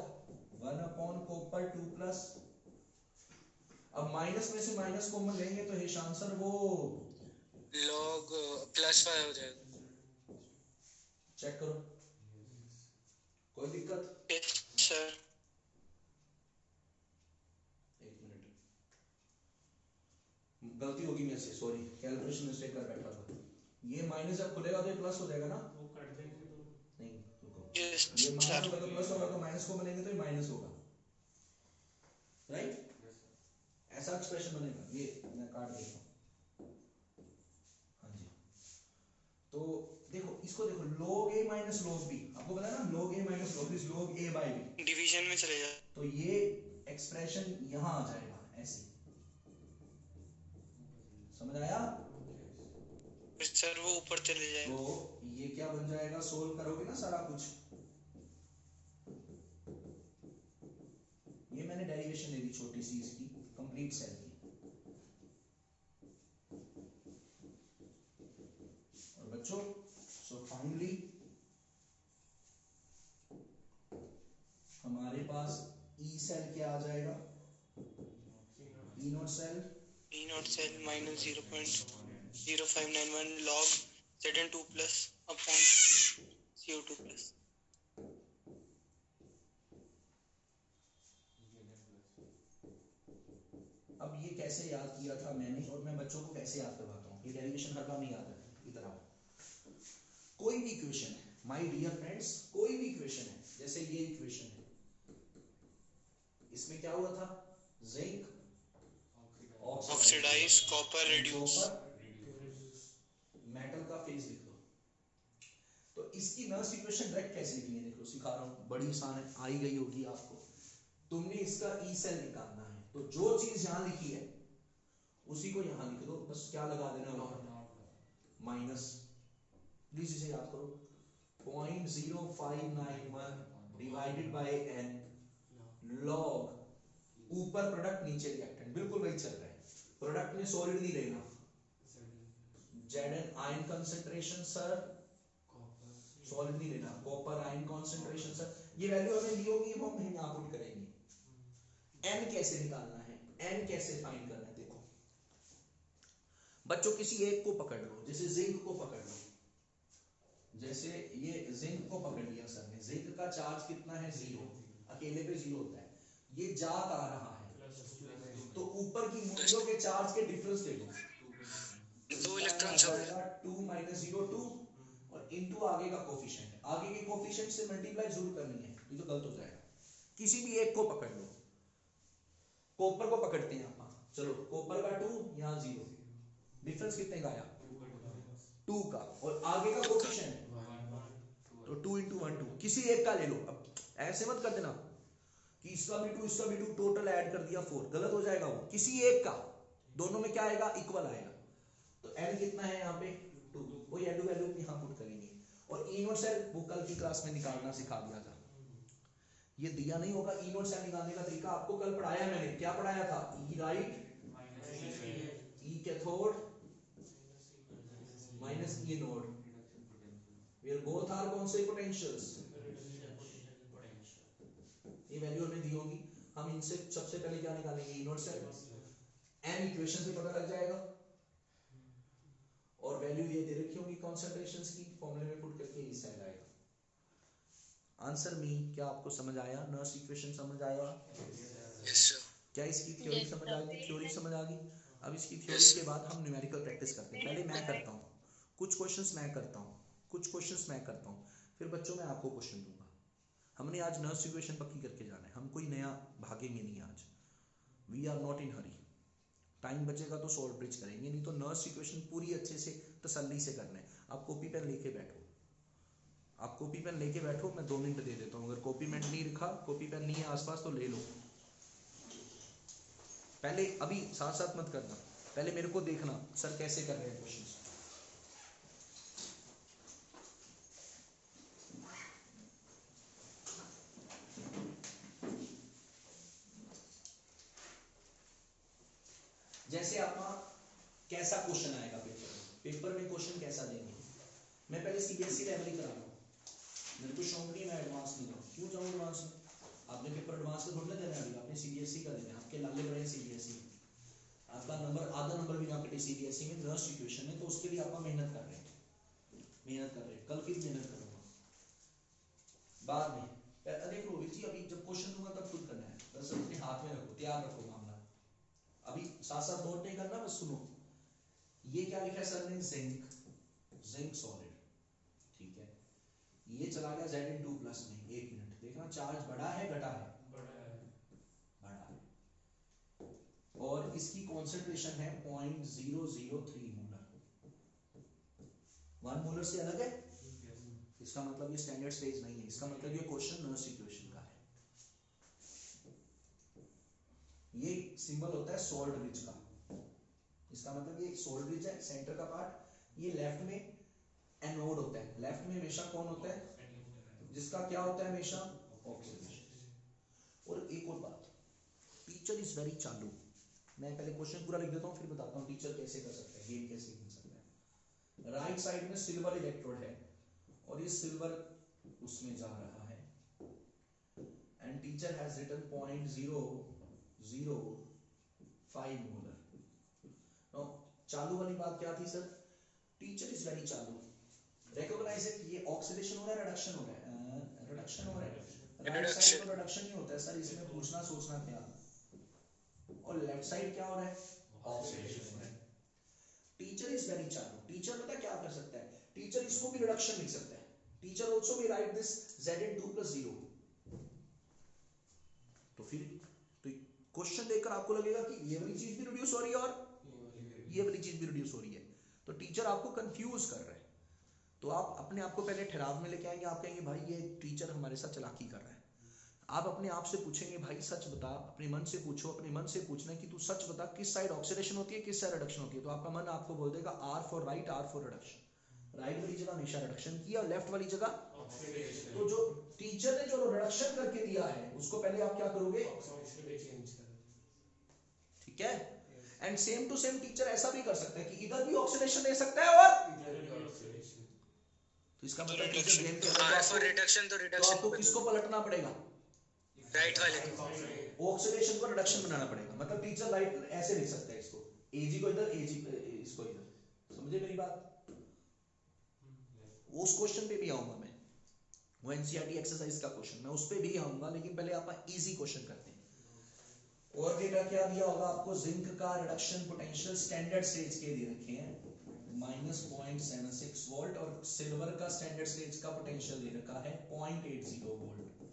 1 अपॉन कॉपर 2 प्लस. अब माइनस में से माइनस कॉमन लेंगे तो हिशान सर वो log +5 हो जाएगा. चेक करो, कोई दिक्कत? Yes sir. एक मिनट, गलती होगी मेरे से, सॉरी, कैलकुलेशन मिस्टेक कर बैठा था. ये माइनस जब खुलेगा तो ये प्लस हो जाएगा ना? वो कट देंगे तो नहीं, रुको. यस ये माइनस सर. होगा तो प्लस होगा, तो माइनस को मिलेंगे तो ये माइनस होगा. राइट? ऐसा एक्सप्रेशन बनेगा. ये मैं काट देता हूं. हाँ जी, तो देखो इसको, देखो log a minus log b, आपको पता है ना log a minus log b is log a by b. Division में चले जाए तो ये एक्सप्रेशन यहां आ जाएगा ऐसे. समझ आया? सर वो ऊपर चले जाए. तो ये क्या बन जाएगा, सोल्व करोगे ना सारा कुछ. ये मैंने डेरिवेशन ले ली छोटी सी इसकी, कंप्लीट सेल की. और बच्चों, सो फाइनली हमारे पास ई सेल क्या आ जाएगा? E not cell -0.0591 log Zn2 plus upon CO2 plus. अब ये कैसे याद किया था मैंने, और मैं बच्चों को कैसे याद करवाता हूँ. ये डेरिवेशन हर बार नहीं याद है. इधर आओ, कोई भी इक्वेशन है माय डियर फ्रेंड्स, कोई भी इक्वेशन है, जैसे ये इक्वेशन है, इसमें क्या हुआ था, zinc oxidise copper reduce, metal का फेज लिख दो। तो इसकी नर्स इक्वेशन डायरेक्ट कैसे लिखनी है, देखो सिखा रहा हूं, बड़ी आसान है, आई गई होगी आपको। तुमने इसका ई सेल निकालना है, तो जो चीज यहां लिखी है उसी को यहां लिख दो, बस क्या लगा देना होगा, माइनस। प्लीज इसे याद करो, 0.0591 डिवाइडेड बाय n लॉग, ऊपर प्रोडक्ट नीचे रिएक्टेंट, बिल्कुल वही चल रहा है। प्रोडक्ट में सॉलिड नहीं लेना, Zn ion concentration sir, solid नहीं लेना, कॉपर आयन कंसंट्रेशन सर, ये वैल्यू हमें दी होगी, वो हम यहां पुट करेंगे। n कैसे निकालना है, n कैसे फाइंड करना है, देखो बच्चों किसी एक को पकड़ लो, जैसे जिंक को पकड़ लो, जैसे ये जिंक को पकड़ लिया सर ने, जिंक का चार्ज कितना है, 0, अकेले पे 0 होता है, ये जा आ रहा है, तो ऊपर की मूल्यों के चार्ज के डिफरेंस ले लो, 2 इलेक्ट्रॉन छोड़, 2 - 0 2 और इनटू आगे का कोफिशिएंट, आगे के कोफिशिएंट से मल्टीप्लाई जरूर करनी है, ये तो गलत हो जाएगा। किसी भी एक को पकड़ लो, कॉपर को पकड़ते हैं आप, चलो कॉपर का 2 यहां 0, डिफरेंस कितने का आया, 2 का, और आगे का कोफिशिएंट तो 2 × 1 2, किसी एक का ले लो। अब ऐसे मत कर देना कि इसका भी 2 इसका भी 2, टोटल ऐड कर दिया 4, गलत हो जाएगा वो, किसी एक का, दोनों में क्या आएगा, इक्वल आएगा। तो n कितना है यहाँ पे 2, वही वैल्यू यहाँ पुट करेंगे। और ई नोट सेल वो कल की क्लास में निकालना सिखा दिया था, ये दिया नहीं होगा, ई नोट सेल निकालने का तरीका आपको कल पढ़ाया मैंने, क्या पढ़ाया था, E right E cathode minus E anode, where both are कौन से पोटेंशियल्स, ये वैल्यू हमें दी होगी, हम इनसे सबसे पहले क्या निकालेंगे, ई नोट सेल, n इक्वेशन से पता लग जाएगा, और वैल्यू ये दे रखी होगी कॉन्सेंट्रेशंस की, फॉर्मूले में पुट करके ई सेल आएगा। आंसर मी, क्या आपको समझ आया, नर्स इक्वेशन समझ आया, यस सर, क्या इसकी थ्योरी समझ आ गई, थ्योरी समझ आ गई। अब इसकी थ्योरी के बाद हम न्यूमेरिकल प्रैक्टिस करते हैं, पहले मैं करता हूँ कुछ क्वेश्चंस, मैं करता हूँ कुछ क्वेश्चंस, मैं करता हूँ, फिर बच्चों मैं आपको क्वेश्चन दूंगा। हमने आज नर्स इक्वेशन पक्की करके जाना है, हम कोई नया भागेंगे नहीं आज, we are not in hurry, time बचेगा तो सॉल्व ब्रिज करेंगे, नहीं तो नर्स इक्वेशन पूरी अच्छे से तसल्ली से करना है। आप कॉपी पेन लेके बैठो, आप कॉपी पेन लेके बैठो, मैं 2 मिनट दे देता हूँ, अगर कॉपी पेन नहीं लिखा, कॉपी पेन नहीं है आसपास तो ले लो। पहले अभी साथ साथ मत करना, पहले मेरे को देखना सर कैसे कर रहे हैं क्वेश्चन। जैसे आपका कैसा क्वेश्चन आएगा पेपर में क्वेश्चन कैसा देंगे, मैं पहले सीबीएसई लेवल ही करा रहा हूँ, मेरे को शौक नहीं, मैं एडवांस नहीं जाऊँ, क्यों जाऊँ एडवांस में, आपने पेपर एडवांस का थोड़ा देना है, अभी आपने सीबीएसई का देना है, आपके लाले बड़े सीबीएसई में, आपका नंबर आधा नंबर भी ना कटे सीबीएसई में नर्स इक्वेशन में, तो उसके लिए आप मेहनत कर रहे हैं, कल फिर मेहनत करूंगा बाद में, देख लो जी, अभी जब क्वेश्चन दूंगा तब खुद करना है, बस अपने हाथ में रखो, तैयार रखो मामला, अभी साथ साथ नोट नहीं करना, बस सुनो। ये क्या लिखा है सर ने, जिंक सॉलिड, ठीक है, ये चला गया Zn2 प्लस में, 1 मिनट देखना, चार्ज बढ़ा है घटा है, बढ़ा है, और इसकी कॉन्सेंट्रेशन है 0.003 मोलर, 1 मोलर से अलग है, इसका मतलब ये स्टैंडर्ड स्टेज नहीं है, इसका मतलब ये क्वेश्चन नर्स इक्वेशन का है। ये सिंबल होता है सॉल्ट ब्रिज का, इसका मतलब ये सॉल्ट ब्रिज है, सेंटर का पार्ट, ये लेफ्ट में एनोड होता है, लेफ्ट में हमेशा कौन होता है, जिसका क्या होता है हमेशा ऑक्सीडेशन। और एक और बात, टीचर इज वेरी चालू, मैं पहले क्वेश्चन पूरा लिख देता हूँ, फिर बताता हूँ टीचर कैसे कर सकता है, गेम कैसे खेल सकता है। राइट साइड में सिल्वर इलेक्ट्रोड है, और ये सिल्वर उसमें जा रहा है, and teacher has written 0.005 molar. Now चालू वाली बात क्या थी सर, टीचर इज वेरी चालू, रिकॉग्नाइज इट, ये ऑक्सीडेशन हो रहा है, रिडक्शन हो रहा है, रिडक्शन हो रहा है, राइट साइड पर रिडक्शन ही होता है सर, इसमें पूछना सोचना क्या, और लेफ्ट साइड क्या हो रहा है, ऑक्सीडेशन हो रहा है। टीचर इज वेरी चालू, टीचर पता क्या कर सकता है, टीचर इस इसको भी रिडक्शन लिख सकता है. टीचर ऑल्सो भी राइट दिस Zn2 + 0. तो फिर तो क्वेश्चन देखकर आपको लगेगा कि ये वाली चीज भी रिड्यूस हो रही है और ये वाली चीज भी रिड्यूस हो रही है. तो टीचर आपको कंफ्यूज कर रहा है. तो आप अपने आप को पहले ठहराव में लेके आएंगे. आप कहेंगे भाई ये टीचर हमारे साथ चालाकी कर रहा है. आप अपने आप से पूछेंगे भाई सच बता. अपने मन से पूछो. अपने मन से पूछना है कि तू सच बता किस साइड ऑक्सीडेशन होती है किस साइड रिडक्शन होती है. तो आपका मन आपको बोल देगा R for right, R for reduction. Right वाली जगह हमेशा रिडक्शन की और लेफ्ट वाली जगह ऑक्सीडेशन. तो जो टीचर ने जो रिडक्शन करके दिया है उसको पहले आप क्या करोगे, ठीक है. And same to same teacher ऐसा भी कर सकता है कि इधर भी ऑक्सीडेशन दे सकता है और तो इसका मतलब टीचर ब्लेम कर रहा है फॉर रिडक्शन. तो आपको किसको पलटना पड़ेगा, राइट वाले ऑक्सीडेशन को रिडक्शन बनाना पड़ेगा. मतलब टीचर राइट ऐसे लिख सकता है इसको, Ag को इधर, Ag इसको इधर. समझे मेरी बात. उस क्वेश्चन पे भी आऊंगा मैं, वो एनसीईआरटी एक्सरसाइज का क्वेश्चन, मैं उस पे भी आऊंगा. लेकिन पहले आप इजी क्वेश्चन करते हैं. और डेटा क्या दिया होगा आपको, जिंक का रिडक्शन पोटेंशियल स्टैंडर्ड स्टेज के दिए रखे हैं -0.76 वोल्ट और सिल्वर का स्टैंडर्ड स्टेज का पोटेंशियल दे रखा है 0.80 वोल्ट.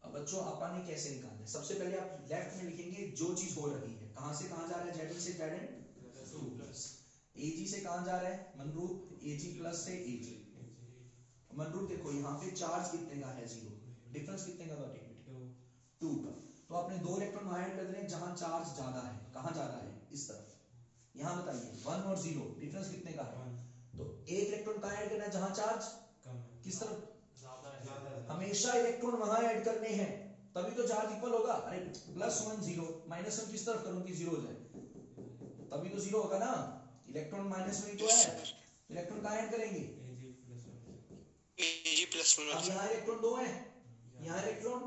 अब बच्चों आपने कैसे निकालना है, सबसे पहले आप लेफ्ट में लिखेंगे जो चीज हो रही है. कहां से कहां जा रहा है, Zn से Zn2 Ag से कहां जा रहा है, मनरूप Ag+ से Ag. मनरूप देखो यहाँ पे चार्ज कितने का है, 0. डिफरेंस कितने का था, 2 का. तो आपने 2 इलेक्ट्रॉन वहां ऐड कर देने जहां चार्ज ज्यादा है. कहां ज्यादा है, इस तरफ. यहां बताइए 1 और 0 डिफरेंस कितने का है. तो एक इलेक्ट्रॉन कहां ऐड करना है जहां चार्ज कम है. किस तरफ, हमेशा इलेक्ट्रॉन वहां ऐड करने हैं तभी तो चार्ज इक्वल होगा. अरे +1 0 -1 किस तरफ करूं कि 0 हो जाए, तभी तो 0 होगा ना. इलेक्ट्रॉन -1 तो है, इलेक्ट्रॉन कहां ऐड करेंगे, Ag+1. अब यहाँ इलेक्ट्रॉन 2 है, यहाँ इलेक्ट्रॉन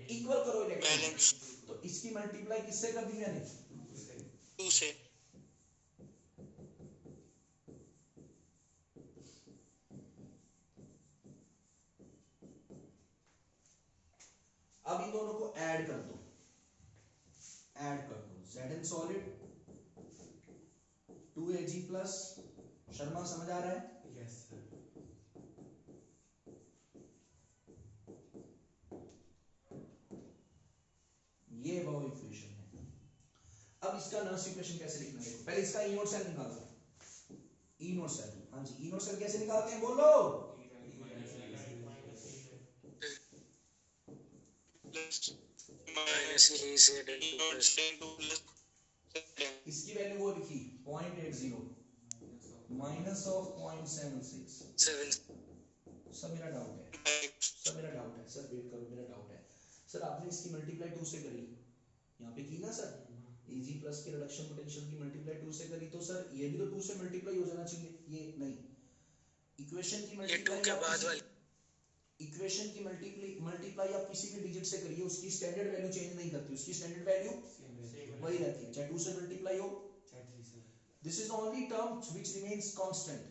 इक्वल करो इलेक्ट्रॉन. तो इसकी मल्टीप्लाई किससे कर दी मैंने, 2 से. अब इन दोनों को ऐड कर दो, ऐड कर दो. Zn solid 2Ag+. शर्मा समझ आ रहा है, यस सर. ये वो इक्वेशन है. अब इसका नर्स इक्वेशन कैसे लिखना है, देखो पहले इसका ई नोट सेल निकालो. ई नोट सेल, हाँ जी, ई नोट सेल कैसे निकालते हैं बोलो. इसकी वैल्यू वो लिखी 0.80 -0.76. सब मेरा डाउट है, सब मेरा डाउट है सर. वेट करो, मेरा डाउट है सर. आपने इसकी मल्टीप्लाई 2 से करी, यहाँ पे की ना सर. Ag+ के रिडक्शन पोटेंशियल की मल्टीप्लाई 2 से करी, तो सर ये भी तो 2 से मल्टीप्लाई हो जाना चाहिए. ये नहीं, इक्वेशन की मल्टीप्लाई के बाद वाली इक्वेशन की मल्टीप्लाई आप किसी भी डिजिट से करिए, उसकी स्टैंडर्ड वैल्यू चेंज नहीं करती. उसकी स्टैंडर्ड वैल्यू वही रहती है, चाहे 2 से मल्टीप्लाई हो. This is only term which remains constant.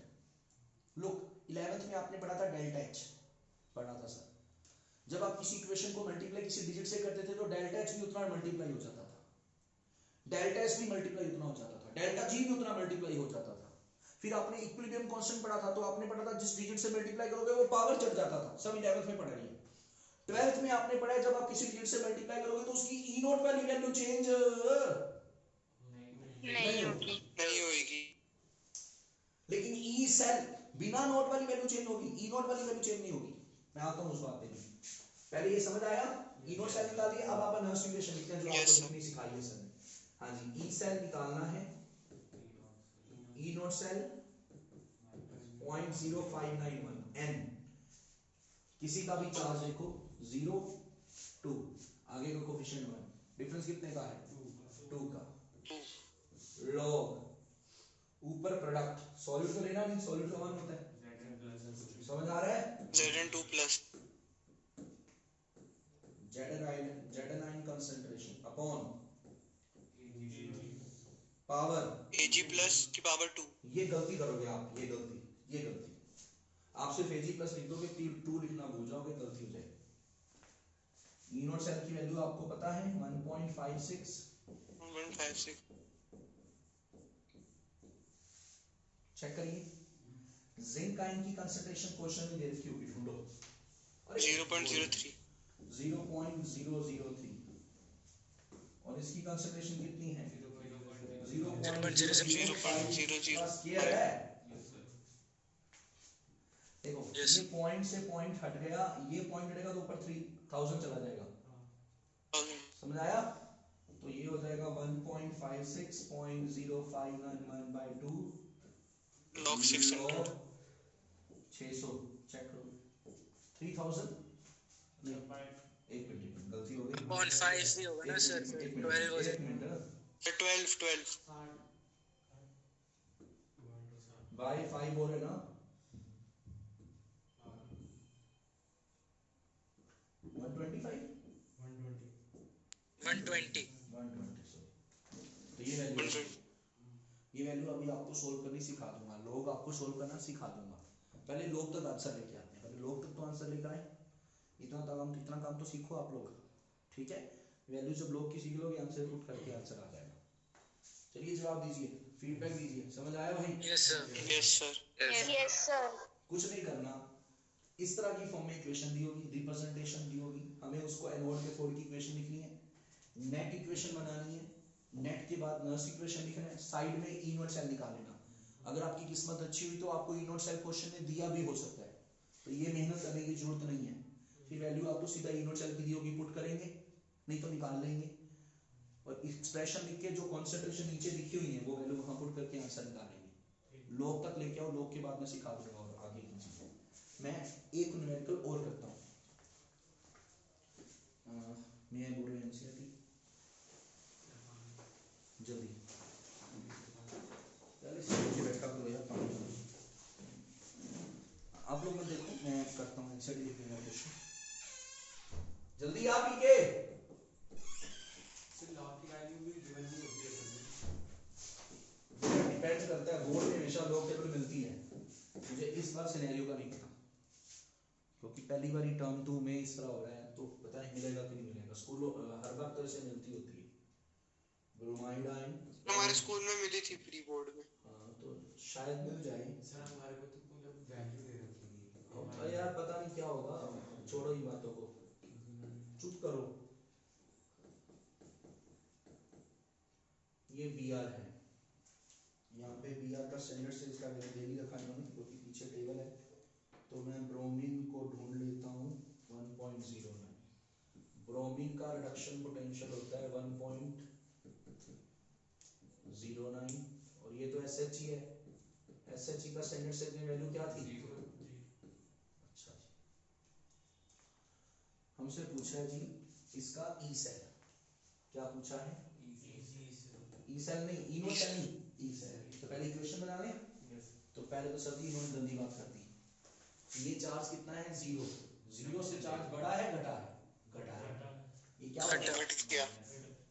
Look 11th में आपने पढ़ा था डेल्टा H, पढ़ा था सर. जब आप किसी इक्वेशन को मल्टीप्लाई किसी डिजिट से करते थे तो डेल्टा H भी उतना मल्टीप्लाई हो जाता था, डेल्टा S भी मल्टीप्लाई उतना हो जाता था, डेल्टा G भी उतना मल्टीप्लाई हो जाता था. फिर आपने इक्विलिब्रियम कांस्टेंट पढ़ा था, तो आपने पढ़ा था जिस डिजिट से मल्टीप्लाई करोगे वो पावर चढ़ जाता था. सब 11th में पढ़ रही है. 12th में आपने पढ़ा है जब आप किसी डिजिट से मल्टीप्लाई करोगे तो उसकी ई नोट वाली वैल्यू चेंज नहीं होगी. लेकिन ई सेल बिना नोट वाली वैल्यू चेंज होगी, ई नोट वाली वैल्यू चेंज नहीं होगी. मैं आता हूं उस बात पे. पहले ये समझ आया, ई नोट सेल निकाल दिया. अब आप नर्स इक्वेशन लिखते हैं जो आपको लिखनी सिखाई है सर ने. हां जी, ई सेल निकालना है. ई नोट सेल 0.0591 n. किसी का भी चार्ज देखो 0 2, आगे का कोफिशिएंट 1. डिफरेंस कितने का है, 2 का. लॉग ऊपर प्रोडक्ट, सॉल्यूट तो लेना नहीं, सॉल्यूट का 1 होता है. समझ आ रहा है, Zn2+ Zn concentration upon power Ag+ की पावर 2. ये गलती करोगे आप, ये गलती आप सिर्फ Ag+ लिख दोगे, 2 लिखना भूल जाओगे, गलती हो जाएगी. ई नोट सेल की वैल्यू आपको पता है 1.56. चेक करिए. जिंक आयन की कंसंट्रेशन क्वेश्चन में दे रखी होगी, ढूंढो। 0.03 0.003 और इसकी कंसंट्रेशन कितनी है? 0.005 स्क्वायर है। देखो ये पॉइंट से पॉइंट हट गया, ये पॉइंट हटेगा तो ऊपर 3000 चला जाएगा, समझ आया? तो ये हो जाएगा 1.56.0591/2 log 600 600 चेक करो 3000 नहीं, एक मिनट गलती हो गई, 0.5 नहीं होगा ना सर, 12 हो जाएगा। 12 बाय 5 हो रहे ना, 125 120 तो ये वैल्यू 120 अभी आपको सोल्व करनी सिखा दूंगा, लोग आपको सोल्व करना सिखा दूंगा। पहले लोग तक आंसर लेके आते हैं, पहले लोग तक तो आंसर लेकर आए, इतना काम तो सीखो आप लोग, ठीक है? वैल्यू जब लोग की सीख लोगे, आंसर पुट करके आंसर आ जाएगा। चलिए जवाब दीजिए, फीडबैक दीजिए, समझ आया भाई? Yes sir. Yes sir. कुछ नहीं करना, इस तरह की फॉर्म में इक्वेशन दी होगी, रिप्रेजेंटेशन दी होगी, हमें उसको एनोड के फोल्ड की इक्वेशन लिखनी है, नेट इक्वेशन बनानी है, नेट के बाद नर्स इक्वेशन लिखना है, साइड में ई नोट सेल निकाल लेना। अगर आपकी किस्मत अच्छी हुई तो आपको ई नोट सेल क्वेश्चन में दिया भी हो सकता है, तो ये मेहनत करने की जरूरत नहीं है। फिर वैल्यू आपको सीधा ई नोट सेल की दी होगी पुट करेंगे, नहीं तो निकाल लेंगे, और एक्सप्रेशन लिख के जो कॉन्सेंट्रेशन नीचे लिखी हुई है वो वैल्यू वहां पुट करके आंसर निकालेंगे। लोग तक लेके आओ, लोग के बाद में सिखा दूंगा और आगे की चीजें। मैं एक न्यूमेरिकल और करता हूँ, मैं बोल रहा हूँ एनसीईआरटी जल्दी पहले से नीचे बैठा करो यार, आप लोग मैं देखो, मैं करता हूँ एनसीईआरटी लिखने का क्वेश्चन, जल्दी आप ही के डिपेंड करता है, बोर्ड में हमेशा लॉग टेबल मिलती है, मुझे इस बार सिनेरियो का नहीं पता क्योंकि पहली बार ही टर्म 2 में इस तरह हो रहा है, तो पता नहीं मिलेगा कि नहीं मिलेगा। स्कूलों हर बार तो ऐसे मिलती होती है ब्रोमाइड आयन, हमारे स्कूल में मिली थी प्री बोर्ड में। हाँ तो शायद मिल जाए सर, हमारे को तो मतलब वैल्यू दे रखी है। अब यार पता नहीं क्या होगा, छोड़ो ही बातों को, चुप करो। ये बीआर है, यहाँ पे बीआर का स्टैंडर्ड से इसका वैल्यू दे ही रखा इन्होंने क्योंकि पीछे टेबल है, तो मैं ब्रोमीन को ढूंढ लेता हूँ 1.09। ब्रोमीन का रिडक्शन पोटेंशियल होता है 1.09 और ये तो SHE है, SHE का स्टैंडर्ड से वैल्यू क्या थी? अच्छा जी, हमसे पूछा है जी इसका ई सेल, क्या पूछा है? ई सेल नहीं, इनो सेल नहीं, ई सेल। तो पहले इक्वेशन बना लें, तो पहले तो सभी इन्होंने गंदी बात कर दी। ये चार्ज कितना है? 0 से चार्ज बढ़ा है घटा है? घटा है। ये क्या होता है?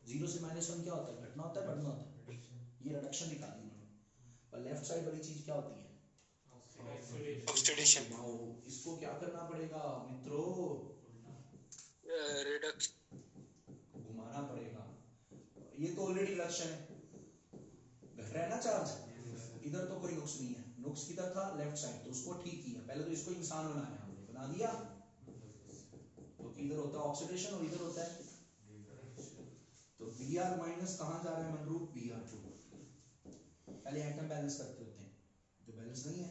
0 से -1 क्या होता है? घटना होता है बढ़ना होता है? ये रिडक्शन निकाली इन्होंने। और लेफ्ट साइड वाली चीज क्या होती है? ऑक्सीडेशन। इसको क्या करना पड़ेगा मित्रों? रिडक्शन घुमाना पड़ेगा। ये तो ऑलरेडी रिडक्शन है, घट रहा है ना चार्ज, इधर तो कोई नुक्स नहीं है, नुक्स किधर था? लेफ्ट साइड, तो उसको ठीक किया। पहले तो इसको इंसान बनाया हमने, बना दिया, तो इधर होता है ऑक्सीडेशन और इधर होता है, तो Br माइनस कहाँ जा रहा है मनरूप? Br2। पहले एटम बैलेंस करते होते हैं, जो बैलेंस नहीं है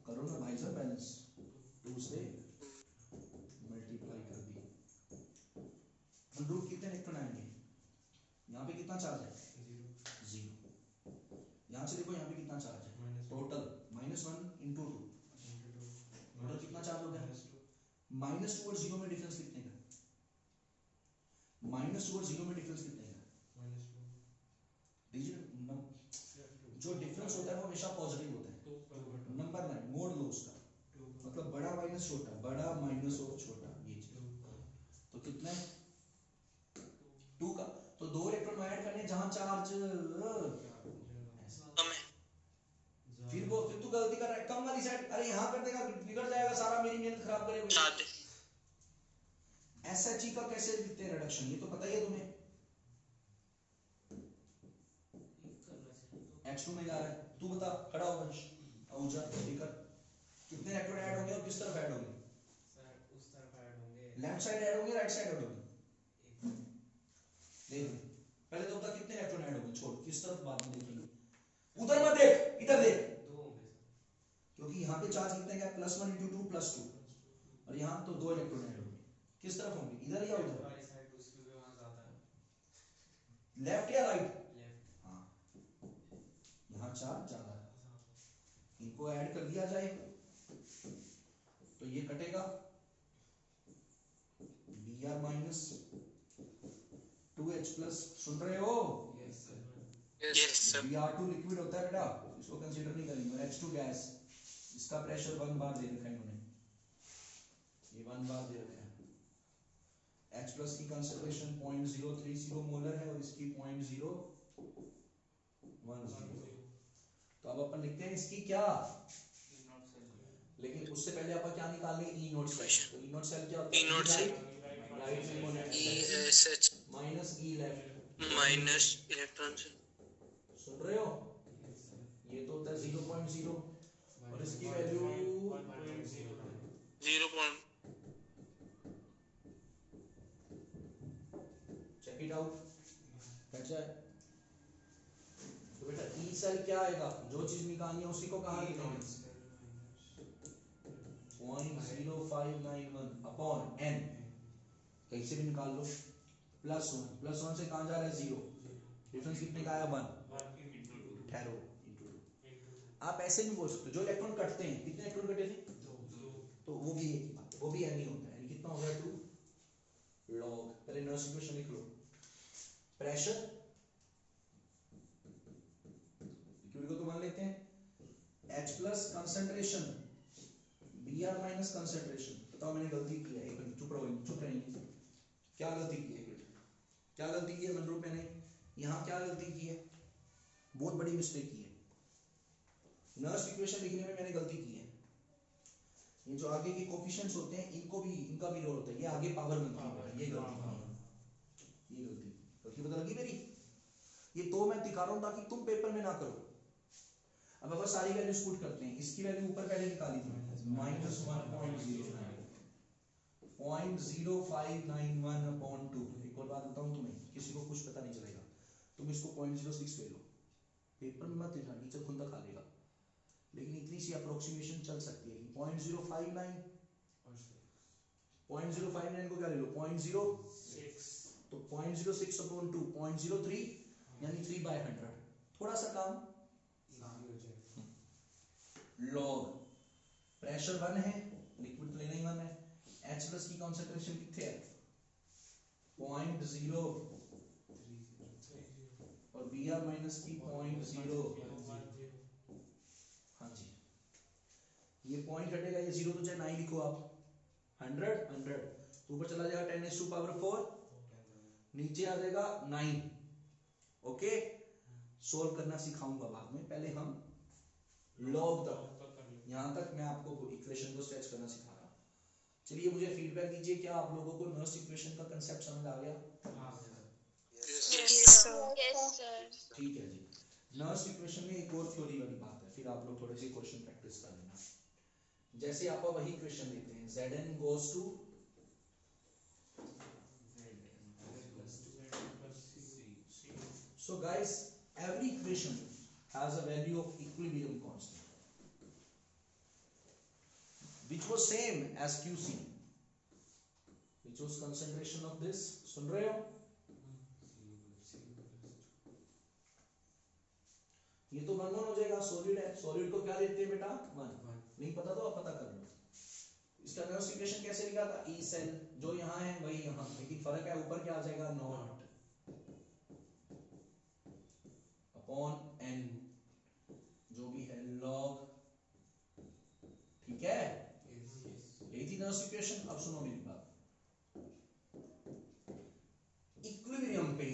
करो ना भाई साहब, बैलेंस 2 से मल्टीप्लाई कर दी। मनरूप कितने इलेक्ट्रॉन आएंगे? यहाँ पे कितना चार्ज है? 0। यहाँ से देखो यहाँ पे कितना चार्ज है? टोटल -1 × 2, टोटल कितना चार्ज हो गया? -2 और 0 में डिफरेंस कितने का? -2 और 0 में डिफरेंस कितने का? दीजिए जो डिफरेंस होता है वो हमेशा पॉजिटिव होता है, नंबर 9 मोड़ लो उसका, मतलब बड़ा माइनस छोटा, बड़ा माइनस और छोटा, ये चीज। तो कितना है? 2 का, तो 2 इलेक्ट्रॉन ऐड करने जहां चार्ज फिर तू गलती कर रहा है, कम वाली साइड, अरे यहाँ कर देगा बिगड़ जाएगा सारा, मेरी मेहनत खराब करेगा। SHE का कैसे लिखते हैं रिडक्शन, ये तो पता ही है तुम्हें, H2 में जा रहा है, तू बता, खड़ा हो वंश, ऊर्जा लेकर कितने इलेक्ट्रॉन ऐड होंगे और किस तरफ ऐड होंगे? सर उस तरफ ऐड होंगे, लेफ्ट साइड ऐड होंगे, राइट साइड ऐड होंगे? एक देख पहले तो बता कितने इलेक्ट्रॉन ऐड होंगे, छोड़ किस तरफ बाद में देखेंगे, उधर मत देख, इधर देख, दो होंगे सर, क्योंकि यहाँ पे चार्ज कितने का, +1 × 2 +2, और यहाँ तो 2 इलेक्ट्रॉन ऐड होंगे। किस तरफ होंगे, इधर या उधर? वाली साइड उसकी भी वहाँ ज्यादा है, लेफ्ट या राइट? लेफ्ट, हाँ, यहाँ चार्ज ज्यादा है, इनको ऐड कर दिया जाए तो ये कटेगा, Br माइनस 2H+, सुन रहे हो? Yes sir, yes sir, Br2 liquid होता है बेटा, इसको कंसीडर नहीं करेंगे, और H2 गैस, इसका प्रेशर 1 बार दे रखा है इन्होंने, ये 1 बार दे रखा है। H+ की कंसंट्रेशन 0.030 मोलर है और इसकी 0.010। तो अब अपन लिखते हैं इसकी क्या, लेकिन उससे पहले अपन क्या निकालेंगे, E नोट सेल। तो E नोट सेल क्या होता है, E नोट सेल राइट में ESH minus E left, minus electron से, सुन रहे हो? ये तो होता है 0.0 और इसकी वैल्यू 0. चेक इट आउट, कैसा है? तो बेटा E सेल क्या आएगा, जो चीज निकालनी है उसी को कहाँ लिखेंगे, 0.0591 अपॉन n, कहीं से भी निकाल लो, +1 से कहाँ जा रहा है 0, डिफरेंस कितने का आया 1, ठहरो इंटू 2। आप ऐसे नहीं बोल सकते, जो इलेक्ट्रॉन कटते हैं, कितने इलेक्ट्रॉन कटे थे, तो वो भी एक ही बात, वो भी n ही होता है, यानी कितना हो गया 2 log, पहले नर्स इक्वेशन लिख लो, प्रेशर लिक्विड को तो मान लेते हैं, H+ concentration, Br minus concentration, बताओ मैंने गलती की है, एक मिनट चुप रहो, चुप रहेंगे, क्या गलती की है, एक मिनट, क्या गलती की है मनरूप, मैंने यहाँ क्या गलती की है, बहुत बड़ी मिस्टेक की है, नर्स इक्वेशन लिखने में मैंने गलती की है, ये जो आगे के कोफिशिएंट्स होते हैं इनको भी, इनका भी रोल होता है, ये आगे पावर बनती है, ये गलती की है, ये गलती पता लगी मेरी, ये तो मैं दिखा रहा हूँ ताकि तुम पेपर में ना करो। अब अपन सारी वैल्यूज पुट करते हैं, इसकी वैल्यू ऊपर पहले निकाली थी, -1.0591/2। एक और बात बताऊं तुम्हें, किसी को कुछ पता नहीं चलेगा, तुम इसको 0.06 ले लो, पेपर में मत लिखना, टीचर खुंदा खा लेगा, लेकिन इतनी सी अप्रोक्सीमेशन चल सकती है कि 0.059 को क्या ले लो 0.06, तो 0.06/2 0.03 यानी 3/100, थोड़ा सा काम, लॉग प्रेशर 1 है, लिक्विड तो लेना ही 1 है, H+ की कंसंट्रेशन कितने है 0.0 और Br माइनस की 0.0, हाँ जी, ये पॉइंट हटेगा, ये 0 तो चाहे ना ही लिखो आप, 100 ऊपर चला जाएगा 10⁴, नीचे आ जाएगा 9। ओके, सोल्व करना सिखाऊंगा बाद में, पहले हम लॉग तक, यहां तक मैं आपको इक्वेशन को स्ट्रेच करना सिखा रहा हूं। चलिए मुझे फीडबैक दीजिए, क्या आप लोगों को नर्स इक्वेशन का कांसेप्ट समझ आ गया? Yes, sir. ठीक है जी, नर्स इक्वेशन में एक और थ्योरी वाली बात है, फिर आप लोग थोड़े से क्वेश्चन प्रैक्टिस कर लेना। जैसे आप वही क्वेश्चन लेते हैं, Zn goes to so guys, every equation has a value of equilibrium constant which was same as QC, which was concentration of this, सुन रहे हो? ये तो 1 हो जाएगा, सॉलिड है, सॉलिड को क्या देते हैं बेटा 1, नहीं पता तो आप पता कर लो। इसका नर्स इक्वेशन कैसे लिखा था, E सेल जो यहाँ है वही यहाँ, लेकिन फर्क है ऊपर क्या आ जाएगा नॉट अपॉन n, जो भी है log, ठीक है, यही थी नर्स इक्वेशन। अब सुनो मेरी बात, इक्विलिब्रियम पे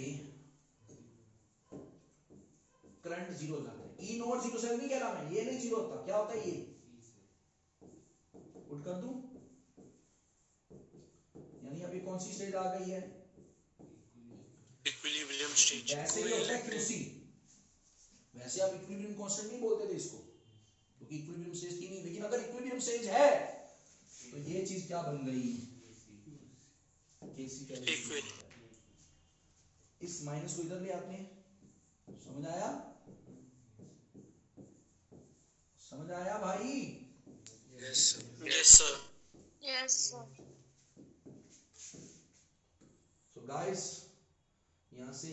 करंट 0 जाता है, E नॉट 0 से नहीं कह रहा मैं, ये नहीं 0 होता, क्या होता है ये, उठ कर दूं, यानी अभी कौन सी स्टेज आ गई है, इक्विलिब्रियम स्टेज, वैसे ही होता है QC, वैसे आप इक्विलिब्रियम कांस्टेंट नहीं बोलते थे इसको, तो क्योंकि इक्विलिब्रियम स्टेज थी नहीं, लेकिन अगर इक्विलिब्रियम स्टेज है तो ये चीज क्या बन गई, केसी कैविटी। इस माइनस को इधर ले आते हैं, समझ आया, समझ आया भाई? Yes sir. Yes sir. Yes, sir. So guys यहां से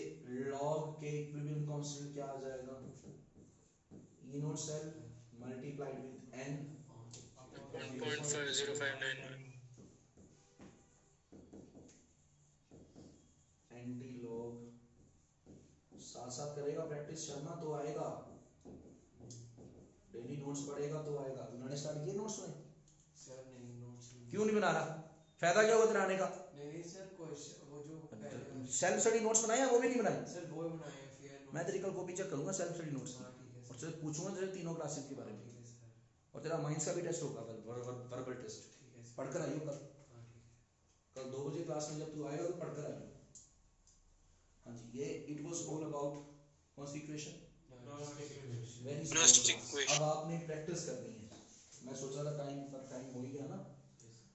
log के इक्विलिब्रियम कांस्टेंट क्या आ जाएगा, E naught cell multiplied with n 1.50591 antilog, साथ साथ करेगा प्रैक्टिस शर्मा तो आएगा, डेली नोट्स पढ़ेगा तो आएगा। उन्होंने स्टार्ट किए नोट्स में, सर नहीं नोट्स नहीं। क्यों नहीं बना रहा, फायदा क्या होगा तेरे आने का? नहीं सर क्वेश्चन वो जो पहले सेल्फ स्टडी नोट्स बनाए हैं वो भी नहीं बनाए? सर वो बनाए हैं फिर मैं तेरी कल कॉपी चेक करूंगा सेल्फ स्टडी नोट्स हाँ की, ठीक है और सर। तुझे पूछूंगा तेरे तीनों क्लासेस के बारे में, ठीक है सर। और तेरा माइंड्स का भी टेस्ट होगा कल, वर्बल टेस्ट। ठीक है सर। पढ़कर आइयो कल, हाँ ठीक है। कल 2 बजे क्लास में जब तू आएगा तो पढ़कर आइयो। हाँ जी, ये इट वाज ऑल अबाउट कौन सी equation, very Next simple. equation. अब आपने प्रैक्टिस करनी है, मैं सोचा था टाइम पर टाइम हो ही गया ना,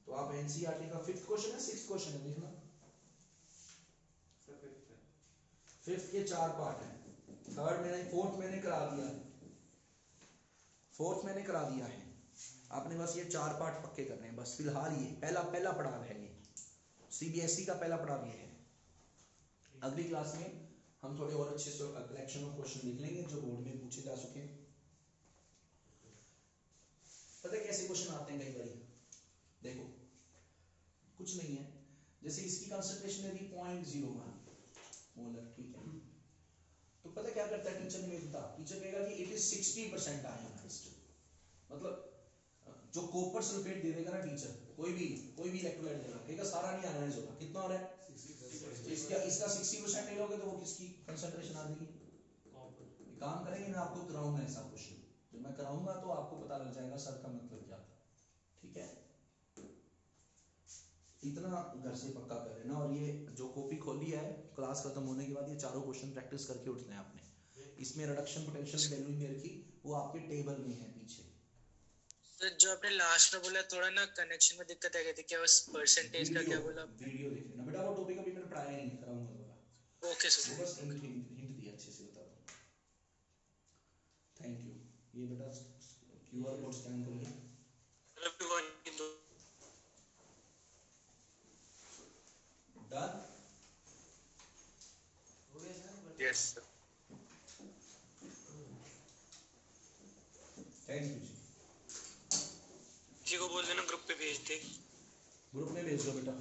तो आप एनसीईआरटी का 5th क्वेश्चन है 6th क्वेश्चन है, देखना 5th के 4 पार्ट हैं, 3rd मैंने 4th मैंने करा दिया है, 4th मैंने करा दिया है, आपने बस ये 4 पार्ट पक्के करने हैं बस फिलहाल। ये पहला पड़ाव है, ये सीबीएसई का पहला पड़ाव ये है। अगली क्लास में हम थोड़े और अच्छे से कलेक्शन ऑफ क्वेश्चन देख लेंगे जो बोर्ड में पूछे जा चुके हैं। पता है कैसे क्वेश्चन आते हैं कई बार, देखो कुछ नहीं है, जैसे इसकी कंसंट्रेशन है 0.01 मोलर, ठीक है, तो पता क्या करता है टीचर ने मिलता, टीचर कहेगा कि इट इज 60% आयोनाइज्ड, मतलब जो कॉपर सल्फेट दे देगा ना टीचर, कोई भी इलेक्ट्रोलाइट देगा, कहेगा सारा नहीं आयोनाइज होगा, कितना हो रहा है, इसका 60% ले लोगे तो वो किसकी कंसंट्रेशन आ जाएगी। काम करेंगे, मैं आपको कराऊंगा ऐसा क्वेश्चन, जब मैं कराऊंगा तो आपको पता लग जाएगा सर का मतलब क्या था, ठीक है, इतना घर से पक्का कर लेना। और ये जो कॉपी खोली है क्लास खत्म होने के बाद ये चारों क्वेश्चन प्रैक्टिस करके उठने हैं आपने, इसमें रिडक्शन पोटेंशियल वैल्यू मेरे की वो आपके टेबल में है पीछे। सर जो आपने लास्ट में बोला थोड़ा ना कनेक्शन में दिक्कत आ गई थी, क्या उस परसेंटेज का क्या बोला? वीडियो देख लेना बेटा, वो टॉपिक अभी मैंने पढ़ाया नहीं, कराऊंगा दोबारा। Okay sir. वो बस हिंट दिया, अच्छे से बता दूं। Thank you. ये बेटा क्यूआर कोड स्कैन करिए। Done. Yes sir. Thank you जी। किसी को बोल देना ग्रुप पे भेज दे। ग्रुप में भेज दो बेटा।